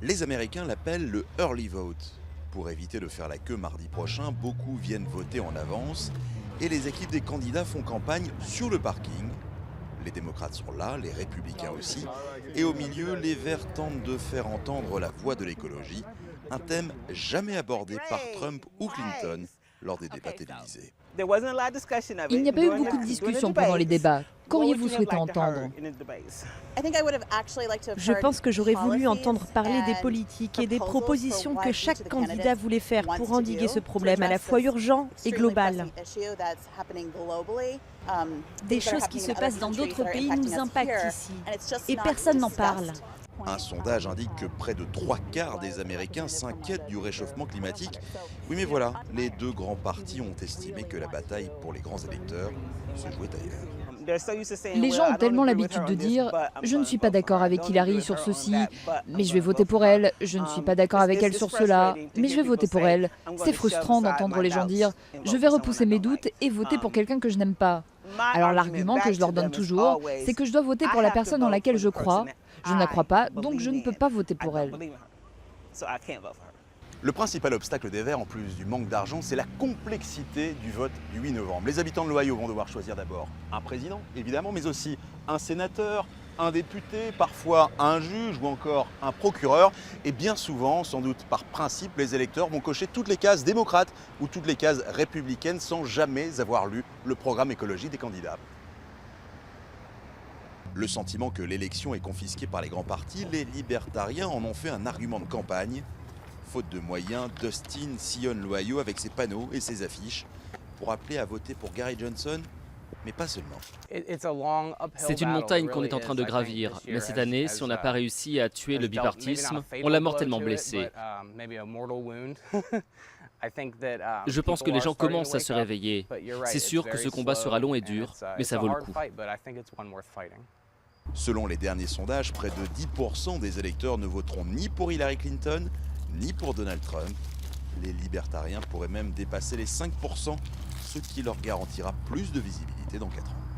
Les Américains l'appellent le early vote. Pour éviter de faire la queue mardi prochain, beaucoup viennent voter en avance et les équipes des candidats font campagne sur le parking. Les démocrates sont là, les républicains aussi, et au milieu, les Verts tentent de faire entendre la voix de l'écologie, un thème jamais abordé par Trump ou Clinton lors des débats télévisés. Il n'y a pas eu beaucoup de discussions pendant les débats. Qu'auriez-vous souhaité entendre? Je pense que j'aurais voulu entendre parler des politiques et des propositions que chaque candidat voulait faire pour endiguer ce problème à la fois urgent et global. Des choses qui se passent dans d'autres pays nous impactent ici. Et personne n'en parle. Un sondage indique que près de 3/4 des Américains s'inquiètent du réchauffement climatique. Oui mais voilà, les deux grands partis ont estimé que la bataille pour les grands électeurs se jouait ailleurs. Les gens ont tellement l'habitude de dire « Je ne suis pas d'accord avec Hillary sur ceci, mais je vais voter pour elle. Je ne suis pas d'accord avec elle sur cela, mais je vais voter pour elle. » C'est frustrant d'entendre les gens dire « Je vais repousser mes doutes et voter pour quelqu'un que je n'aime pas. » Alors l'argument que je leur donne toujours, c'est que je dois voter pour la personne en laquelle je crois. Je ne la crois pas, donc je ne peux pas voter pour elle. Le principal obstacle des Verts, en plus du manque d'argent, c'est la complexité du vote du 8 novembre. Les habitants de l'Ohio vont devoir choisir d'abord un président, évidemment, mais aussi un sénateur, un député, parfois un juge ou encore un procureur. Et bien souvent, sans doute par principe, les électeurs vont cocher toutes les cases démocrates ou toutes les cases républicaines sans jamais avoir lu le programme écologique des candidats. Le sentiment que l'élection est confisquée par les grands partis, les libertariens en ont fait un argument de campagne. Faute de moyens, Dustin sillonne l'Ohio avec ses panneaux et ses affiches pour appeler à voter pour Gary Johnson, mais pas seulement. C'est une montagne qu'on est en train de gravir, mais cette année, si on n'a pas réussi à tuer le bipartisme, on l'a mortellement blessé. Je pense que les gens commencent à se réveiller. C'est sûr que ce combat sera long et dur, mais ça vaut le coup. Selon les derniers sondages, près de 10% des électeurs ne voteront ni pour Hillary Clinton, ni pour Donald Trump. Les libertariens pourraient même dépasser les 5%, ce qui leur garantira plus de visibilité dans 4 ans.